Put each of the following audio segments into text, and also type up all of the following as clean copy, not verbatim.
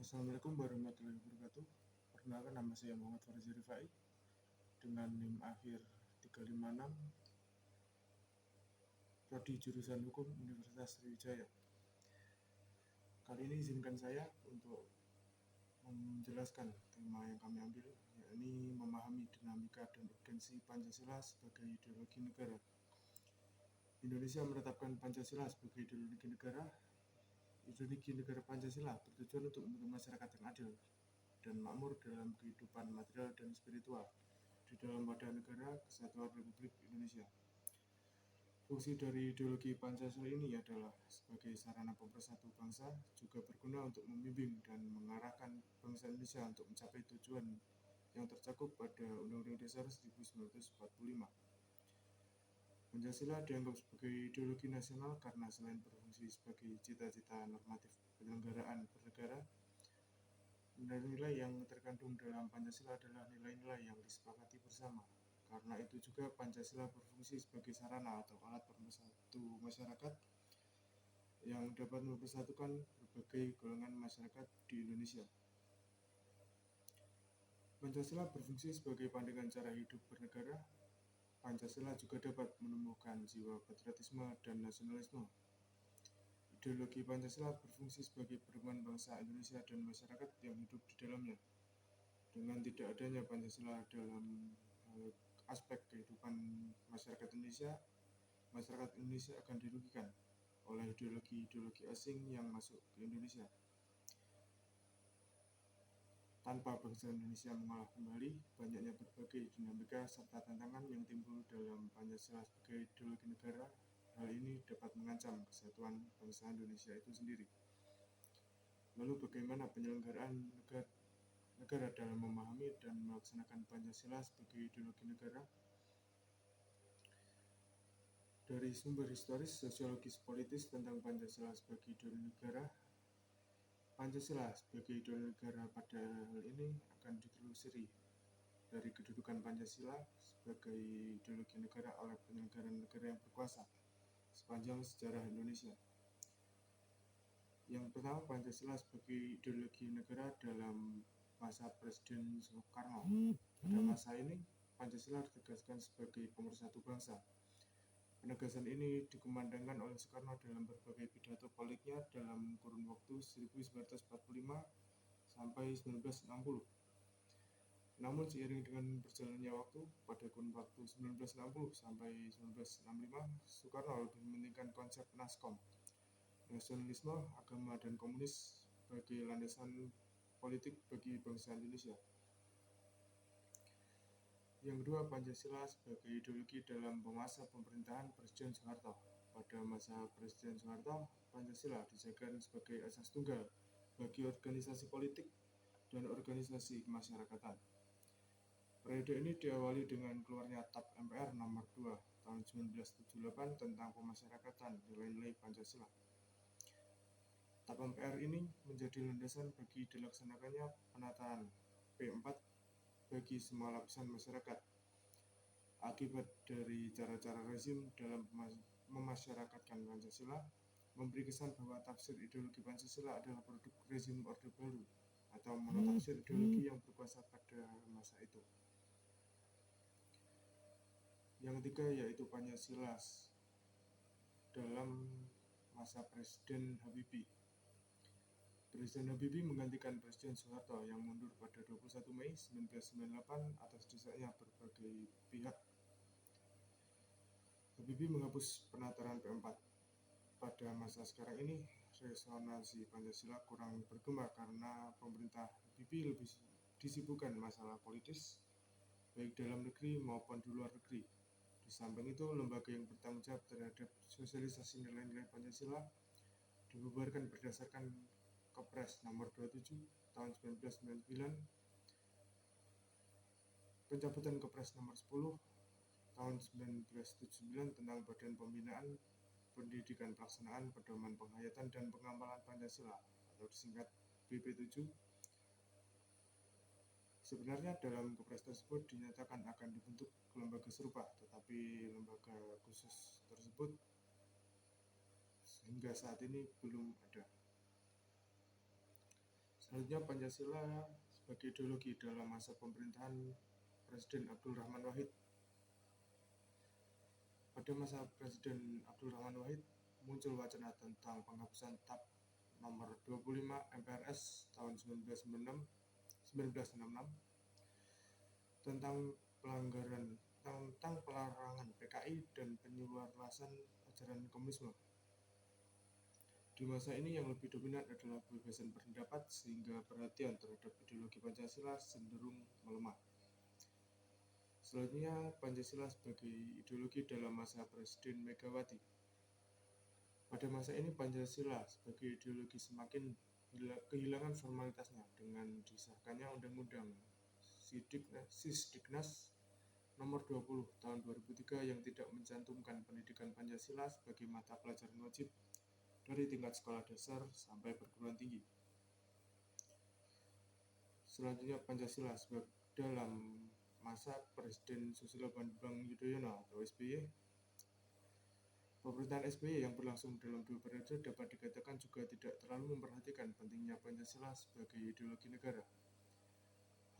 Assalamualaikum warahmatullahi wabarakatuh. Perkenalkan, nama saya Muhammad Farizi Rifai dengan NIM akhir 356, Prodi Jurusan Hukum Universitas Sriwijaya. Kali ini izinkan saya untuk menjelaskan tema yang kami ambil, yakni memahami dinamika dan urgensi Pancasila sebagai ideologi negara. Indonesia menetapkan Pancasila sebagai ideologi negara. Ideologi negara Pancasila bertujuan untuk membentuk masyarakat yang adil dan makmur dalam kehidupan material dan spiritual di dalam wadah negara Kesatuan Republik Indonesia. Fungsi dari ideologi Pancasila ini adalah sebagai sarana pemersatu bangsa, juga berguna untuk membimbing dan mengarahkan bangsa Indonesia untuk mencapai tujuan yang tercakup pada Undang-Undang Dasar 1945. Pancasila dianggap sebagai ideologi nasional karena selain berfungsi sebagai cita-cita normatif penyelenggaraan bernegara, nilai-nilai yang terkandung dalam Pancasila adalah nilai-nilai yang disepakati bersama. Karena itu juga Pancasila berfungsi sebagai sarana atau alat pemersatu masyarakat yang dapat mempersatukan berbagai golongan masyarakat di Indonesia. Pancasila berfungsi sebagai pandangan cara hidup bernegara. Pancasila juga dapat menumbuhkan jiwa patriotisme dan nasionalisme. Ideologi Pancasila berfungsi sebagai pedoman bangsa Indonesia dan masyarakat yang hidup di dalamnya. Dengan tidak adanya Pancasila dalam aspek kehidupan masyarakat Indonesia akan dirugikan oleh ideologi-ideologi asing yang masuk ke Indonesia. Tanpa bangsa Indonesia mengolah kembali banyaknya berbagai dinamika serta tantangan yang timbul dalam Pancasila sebagai ideologi negara, hal ini dapat mengancam kesatuan bangsa Indonesia itu sendiri. Lalu bagaimana penyelenggaraan negara dalam memahami dan melaksanakan Pancasila sebagai ideologi negara? Dari sumber historis, sosiologis, politis tentang Pancasila sebagai ideologi negara, Pancasila sebagai ideologi negara pada hal ini akan ditelusuri dari kedudukan Pancasila sebagai ideologi negara oleh penyelenggara negara yang berkuasa sepanjang sejarah Indonesia. Yang pertama, Pancasila sebagai ideologi negara dalam masa Presiden Soekarno. Pada masa ini, Pancasila ditegaskan sebagai pemersatu bangsa. Penegasan ini dikumandangkan oleh Soekarno dalam berbagai pidato politiknya dalam kurun waktu 1945 sampai 1960. Namun seiring dengan berjalannya waktu, pada kurun waktu 1960 sampai 1965, Soekarno lebih mementingkan konsep NASCOM, nasionalisme, agama, dan komunis sebagai landasan politik bagi bangsa Indonesia. Yang kedua, Pancasila sebagai ideologi dalam masa pemerintahan Presiden Soeharto. Pada masa Presiden Soeharto, Pancasila dijadikan sebagai asas tunggal bagi organisasi politik dan organisasi kemasyarakatan. Periode ini diawali dengan keluarnya TAP MPR nomor 2 tahun 1978 tentang pemasyarakatan nilai-nilai Pancasila. TAP MPR ini menjadi landasan bagi dilaksanakannya penataan P4 bagi semua lapisan masyarakat. Akibat dari cara-cara rezim dalam memasyarakatkan Pancasila memberi kesan bahwa tafsir ideologi Pancasila adalah produk rezim Orde Baru atau monotafsir ideologi yang berkuasa pada masa itu. Yang ketiga yaitu Pancasila dalam masa Presiden Habibie. Presiden Habibie menggantikan Presiden Soeharto yang mundur pada 21 Mei 1998 atas desaknya berbagai pihak. Habibie menghapus penataran P4. Pada masa sekarang ini, resonansi Pancasila kurang bergema karena pemerintah Habibie lebih disibukkan masalah politis, baik dalam negeri maupun di luar negeri. Di samping itu, lembaga yang bertanggung jawab terhadap sosialisasi nilai-nilai Pancasila dibubarkan berdasarkan Kepres nomor 27 tahun 1999, pencabutan Kepres nomor 10 tahun 1979 tentang Badan Pembinaan Pendidikan Pelaksanaan Pedoman Penghayatan dan Pengamalan Pancasila atau disingkat BP7. Sebenarnya dalam Kepres tersebut dinyatakan akan dibentuk lembaga serupa, tetapi lembaga khusus tersebut hingga saat ini belum ada. Selanjutnya Pancasila sebagai ideologi dalam masa pemerintahan Presiden Abdul Rahman Wahid. Pada masa Presiden Abdul Rahman Wahid muncul wacana tentang penghapusan TAP nomor 25 MPRS tahun 1966 tentang pelarangan PKI dan penyuluarasan ajaran komunisme. Di masa ini yang lebih dominan adalah kebebasan berpendapat, sehingga perhatian terhadap ideologi Pancasila cenderung melemah. Selanjutnya, Pancasila sebagai ideologi dalam masa Presiden Megawati. Pada masa ini Pancasila sebagai ideologi semakin kehilangan formalitasnya dengan disahkannya Undang-Undang Sisdiknas nomor 20 tahun 2003 yang tidak mencantumkan pendidikan Pancasila sebagai mata pelajaran wajib dari tingkat sekolah dasar sampai perguruan tinggi. Selanjutnya Pancasila dalam masa Presiden Susilo Bambang Yudhoyono atau SBY. Pemerintahan SBY yang berlangsung dalam 2 periode dapat dikatakan juga tidak terlalu memperhatikan pentingnya Pancasila sebagai ideologi negara.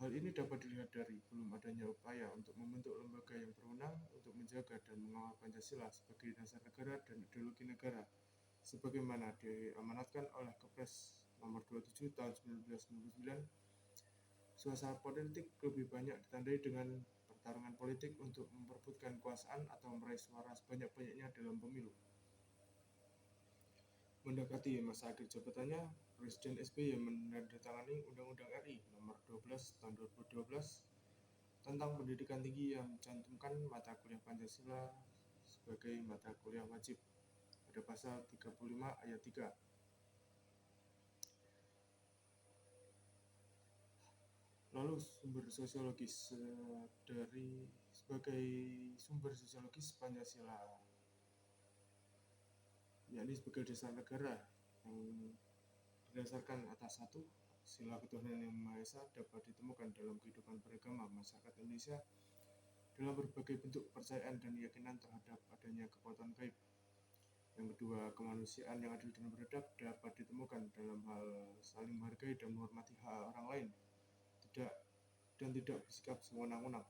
Hal ini dapat dilihat dari belum adanya upaya untuk membentuk lembaga yang berwenang untuk menjaga dan mengawal Pancasila sebagai dasar negara dan ideologi negara, sebagaimana diamanatkan oleh Kepres nomor 27 tahun 1999. Suasana politik lebih banyak ditandai dengan pertarungan politik untuk memperebutkan kekuasaan atau meraih suara sebanyak-banyaknya dalam pemilu. Mendekati masa akhir jabatannya, Presiden SBY menandatangani Undang-Undang RI nomor 12 tahun 2012 tentang pendidikan tinggi yang mencantumkan mata kuliah Pancasila sebagai mata kuliah wajib pada pasal 35 ayat 3. Lalu sumber sosiologis sebagai sumber sosiologis Pancasila, yakni sebagai dasar negara yang berdasarkan atas satu sila ketuhanan yang Maha Esa dapat ditemukan dalam kehidupan beragama masyarakat Indonesia dalam berbagai bentuk kepercayaan dan keyakinan terhadap adanya kekuatan gaib. Yang kedua, kemanusiaan yang adil dan beradab dapat ditemukan dalam hal saling menghargai dan menghormati hak orang lain, tidak bersikap sewenang-wenang.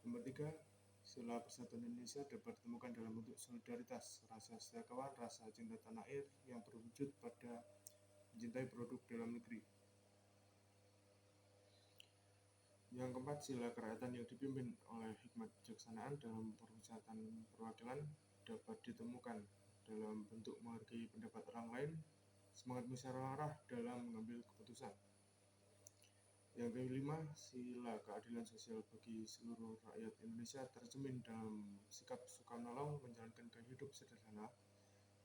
Nomor 3, sila persatuan Indonesia dapat ditemukan dalam bentuk solidaritas, rasa setia kawan, rasa cinta tanah air yang berwujud pada mencintai produk dalam negeri. Yang keempat, sila kerakyatan yang dipimpin oleh hikmat kebijaksanaan dalam permusyawaratan perwakilan dapat ditemukan dalam bentuk menghargai pendapat orang lain, semangat musyawarah dalam mengambil keputusan. Yang kelima, sila keadilan sosial bagi seluruh rakyat Indonesia tercermin dalam sikap suka menolong, menjalankan gaya hidup sederhana,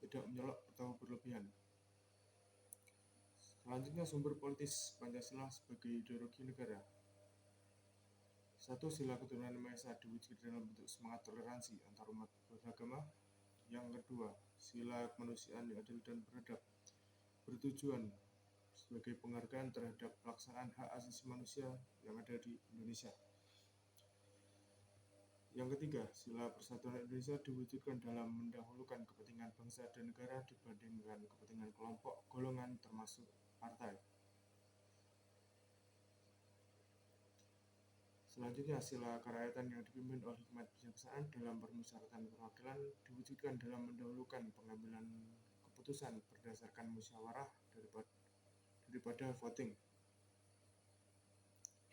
tidak menyolok atau berlebihan. Selanjutnya, sumber politis Pancasila sebagai ideologi negara. 1. Sila ketuhanan Maha Esa diwujudkan dalam bentuk semangat toleransi antar umat beragama. Yang kedua, sila kemanusiaan yang adil dan beradab bertujuan sebagai penghargaan terhadap pelaksanaan hak asasi manusia yang ada di Indonesia. Yang ketiga, sila persatuan Indonesia diwujudkan dalam mendahulukan kepentingan bangsa dan negara dibandingkan kepentingan kelompok, golongan, termasuk partai. Selanjutnya, sila kerakyatan yang dipimpin oleh hikmat kebijaksanaan dalam permusyawaratan perwakilan diwujudkan dalam mendahulukan pengambilan keputusan berdasarkan musyawarah daripada voting.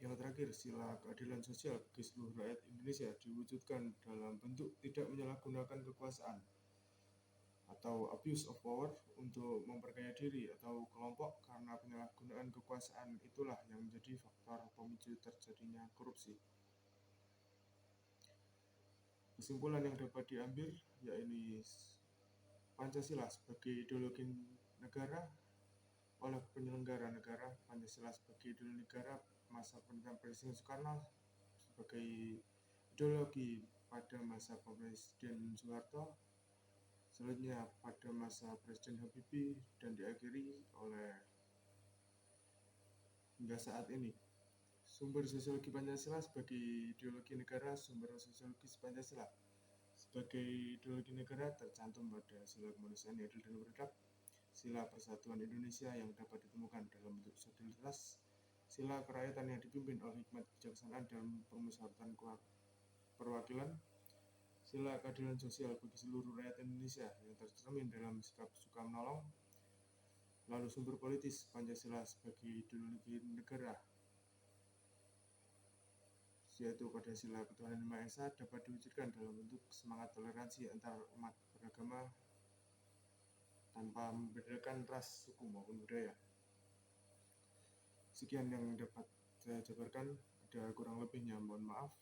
Yang terakhir, sila keadilan sosial bagi seluruh rakyat Indonesia diwujudkan dalam bentuk tidak menyalahgunakan kekuasaan atau abuse of power untuk memperkaya diri atau kelompok, karena penyalahgunaan kekuasaan itulah yang menjadi faktor pemicu terjadinya korupsi. Kesimpulan yang dapat diambil yakni Pancasila sebagai ideologi negara oleh penyelenggara negara, Pancasila sebagai ideologi negara masa pemerintahan Presiden Soekarno, sebagai ideologi pada masa Presiden Soeharto, selanjutnya pada masa Presiden Habibie, dan diakhiri oleh hingga saat ini. Sumber sosiologi Pancasila sebagai ideologi negara. Sumber sosiologi Pancasila sebagai ideologi negara tercantum pada sila kemanusiaan yang adil dan beradab, sila persatuan Indonesia yang dapat ditemukan dalam bentuk solidaritas, sila kerakyatan yang dipimpin oleh hikmat kebijaksanaan dalam permusyawaratan perwakilan, sila keadilan sosial bagi seluruh rakyat Indonesia yang tercermin dalam sikap suka menolong, lalu sumber politis Pancasila sebagai ideologi negara, yaitu pada sila ketuhanan yang Maha Esa dapat diwujudkan dalam bentuk semangat toleransi antar umat beragama tanpa membedakan ras, suku maupun budaya. Sekian yang dapat saya jabarkan, ada kurang lebihnya mohon maaf.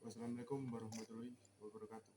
Wassalamualaikum warahmatullahi wabarakatuh.